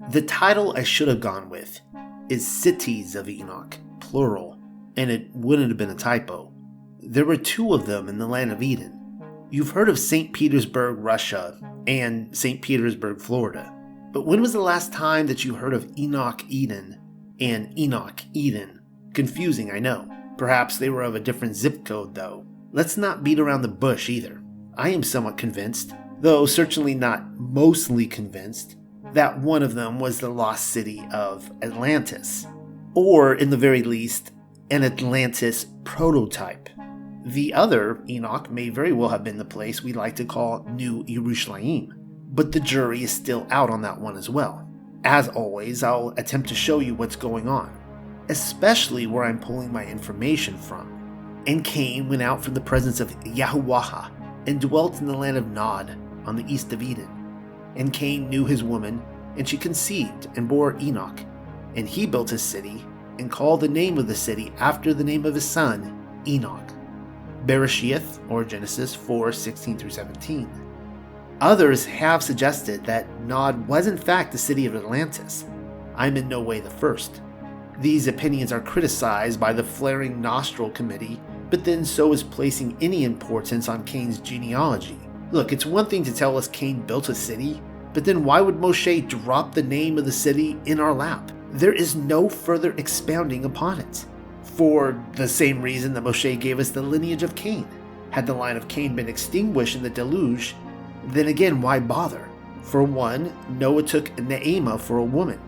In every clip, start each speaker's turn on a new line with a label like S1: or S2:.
S1: The title I should have gone with is Cities of Enoch, plural, and it wouldn't have been a typo. There were 2 of them in the land of Eden. You've heard of St. Petersburg, Russia, and St. Petersburg, Florida. But when was the last time that you heard of Enoch, Eden, and Enoch, Eden? Confusing, I know. Perhaps they were of a different zip code, though. Let's not beat around the bush, either. I am somewhat convinced, though certainly not mostly convinced, that one of them was the lost city of Atlantis. Or, in the very least, an Atlantis prototype. The other, Enoch, may very well have been the place we like to call New Yerushalayim, but the jury is still out on that one as well. As always, I'll attempt to show you what's going on, especially where I'm pulling my information from. And Cain went out from the presence of Yahuwah and dwelt in the land of Nod on the east of Eden. And Cain knew his woman, and she conceived and bore Enoch. And he built a city and called the name of the city after the name of his son, Enoch. Bereshith, or Genesis 4:16-17. Others have suggested that Nod was in fact the city of Atlantis. I'm in no way the first. These opinions are criticized by the Flaring Nostril Committee, but then so is placing any importance on Cain's genealogy. Look, it's one thing to tell us Cain built a city, but then why would Moshe drop the name of the city in our lap? There is no further expounding upon it. For the same reason that Moshe gave us the lineage of Cain. Had the line of Cain been extinguished in the deluge, then again, why bother? For one, Noah took Naamah for a woman.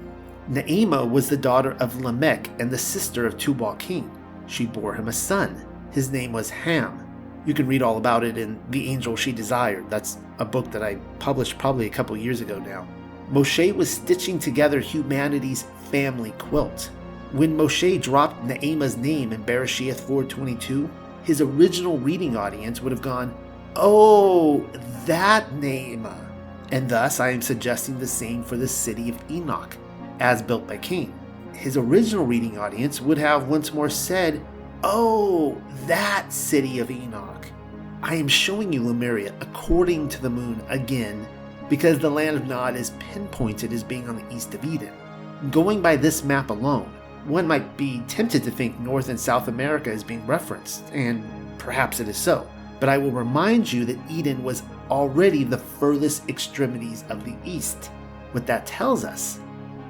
S1: Naamah was the daughter of Lamech and the sister of Tubal-Cain. She bore him a son. His name was Ham. You can read all about it in The Angel She Desired. That's a book that I published probably a couple years ago now. Moshe was stitching together humanity's family quilt. When Moshe dropped Naamah's name in Bereshith 4:22, his original reading audience would have gone, "Oh, that Naamah." And thus I am suggesting the same for the city of Enoch, as built by Cain. His original reading audience would have once more said, "Oh, that city of Enoch." I am showing you Lemuria according to the moon again, because the land of Nod is pinpointed as being on the east of Eden. Going by this map alone, one might be tempted to think North and South America is being referenced, and perhaps it is so. But I will remind you that Eden was already the furthest extremities of the east. What that tells us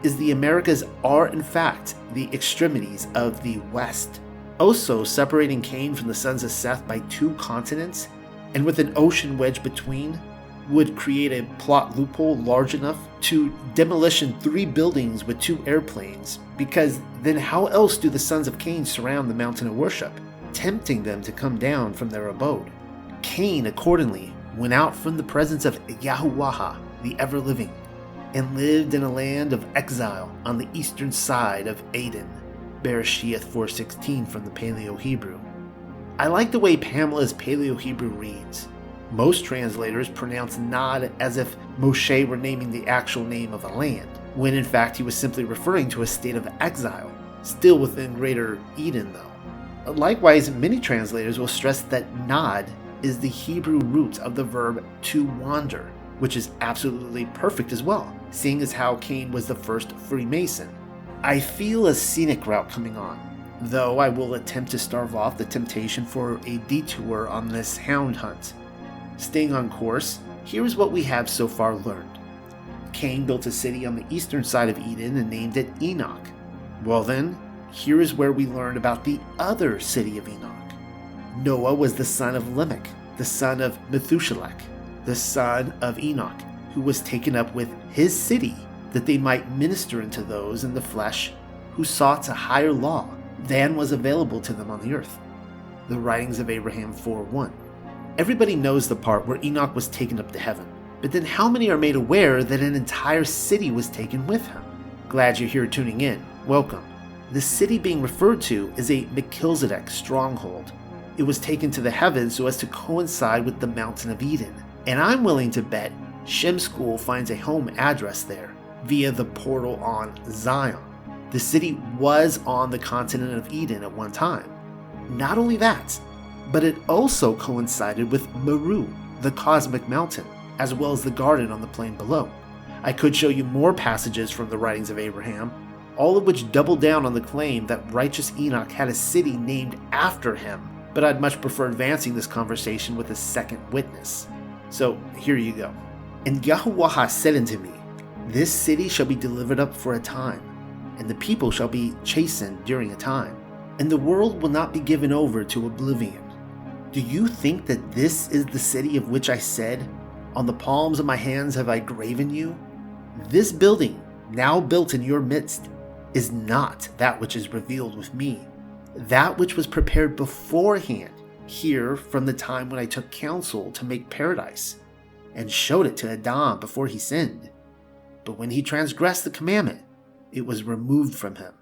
S1: is the Americas are in fact the extremities of the west. Also, separating Cain from the sons of Seth by 2 continents, and with an ocean wedge between, would create a plot loophole large enough to demolition 3 buildings with 2 airplanes, because then how else do the sons of Cain surround the mountain of worship, tempting them to come down from their abode? Cain, accordingly, went out from the presence of Yahuwah, the ever-living, and lived in a land of exile on the eastern side of Aden. Bereshith 4:16 from the Paleo-Hebrew. I like the way Pamela's Paleo-Hebrew reads. Most translators pronounce Nod as if Moshe were naming the actual name of a land, when in fact he was simply referring to a state of exile, still within Greater Eden though. Likewise, many translators will stress that Nod is the Hebrew root of the verb to wander, which is absolutely perfect as well, seeing as how Cain was the first Freemason. I feel a scenic route coming on, though I will attempt to starve off the temptation for a detour on this hound hunt. Staying on course, here is what we have so far learned. Cain built a city on the eastern side of Eden and named it Enoch. Well then, here is where we learn about the other city of Enoch. Noah was the son of Lamech, the son of Methuselah, the son of Enoch, who was taken up with his city, that they might minister unto those in the flesh who sought a higher law than was available to them on the earth. The writings of Abraham 4:1. Everybody knows the part where Enoch was taken up to heaven, but then how many are made aware that an entire city was taken with him? Glad you're here tuning in. Welcome. The city being referred to is a Melchizedek stronghold. It was taken to the heavens so as to coincide with the mountain of Eden, and I'm willing to bet Shem School finds a home address there via the portal on Zion. The city was on the continent of Eden at one time. Not only that, but it also coincided with Meru, the cosmic mountain, as well as the garden on the plain below. I could show you more passages from the writings of Abraham, all of which double down on the claim that righteous Enoch had a city named after him, but I'd much prefer advancing this conversation with a second witness. So here you go. And Yahuwah said unto me, This city shall be delivered up for a time, and the people shall be chastened during a time, and the world will not be given over to oblivion. Do you think that this is the city of which I said, On the palms of my hands have I graven you? This building, now built in your midst, is not that which is revealed with me, that which was prepared beforehand here from the time when I took counsel to make paradise, and showed it to Adam before he sinned. But when he transgressed the commandment, it was removed from him,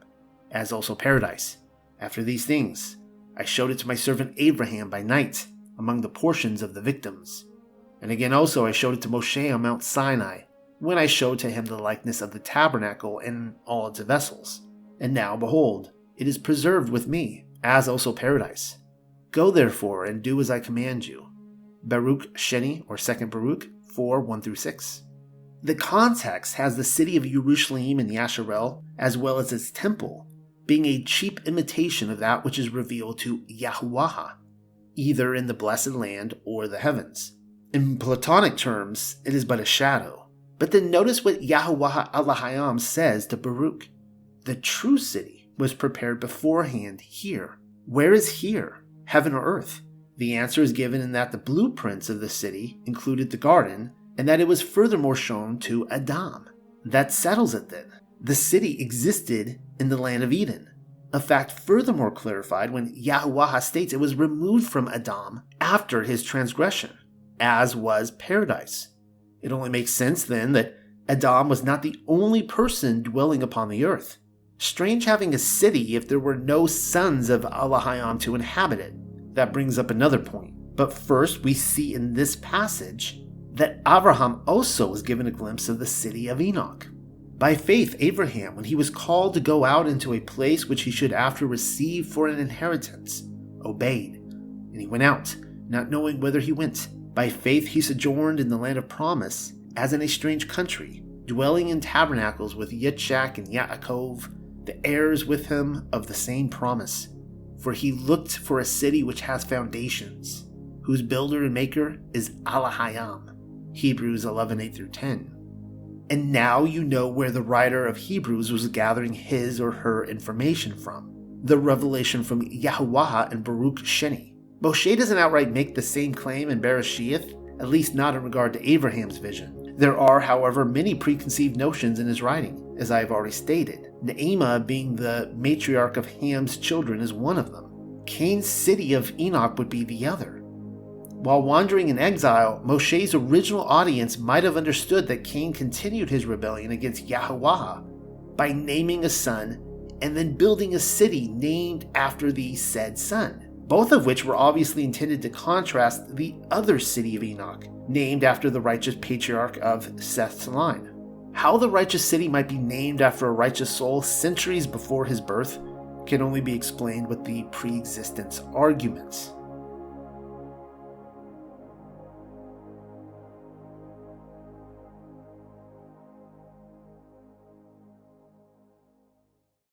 S1: as also paradise. After these things, I showed it to my servant Abraham by night, among the portions of the victims. And again also I showed it to Moshe on Mount Sinai, when I showed to him the likeness of the tabernacle and all its vessels. And now, behold, it is preserved with me, as also paradise. Go therefore and do as I command you. Baruch Sheni, or 2nd Baruch, 4:1-6. The context has the city of Jerusalem and Yasharel, as well as its temple, being a cheap imitation of that which is revealed to Yahuwah, either in the blessed land or the heavens. In Platonic terms, it is but a shadow. But then notice what Yahuwah Elohim says to Baruch. The true city was prepared beforehand here. Where is here? Heaven or earth? The answer is given in that the blueprints of the city included the garden, and that it was furthermore shown to Adam. That settles it then. The city existed in the land of Eden. A fact furthermore clarified when Yahuwah states it was removed from Adam after his transgression, as was paradise. It only makes sense then that Adam was not the only person dwelling upon the earth. Strange having a city if there were no sons of Elohim to inhabit it. That brings up another point. But first we see in this passage that Abraham also was given a glimpse of the city of Enoch. By faith, Abraham, when he was called to go out into a place which he should after receive for an inheritance, obeyed. And he went out, not knowing whither he went. By faith he sojourned in the land of promise, as in a strange country, dwelling in tabernacles with Yitzchak and Yaakov, the heirs with him of the same promise. For he looked for a city which has foundations, whose builder and maker is Elohim. Hebrews 11:8-10. And now you know where the writer of Hebrews was gathering his or her information from. The revelation from Yahuwah and Baruch Sheni. Moshe doesn't outright make the same claim in Bereshith, at least not in regard to Abraham's vision. There are, however, many preconceived notions in his writing, as I have already stated. Naamah, being the matriarch of Ham's children, is one of them. Cain's city of Enoch would be the other. While wandering in exile, Moshe's original audience might have understood that Cain continued his rebellion against Yahuwah by naming a son and then building a city named after the said son, both of which were obviously intended to contrast the other city of Enoch, named after the righteous patriarch of Seth's line. How the righteous city might be named after a righteous soul centuries before his birth can only be explained with the pre-existence arguments.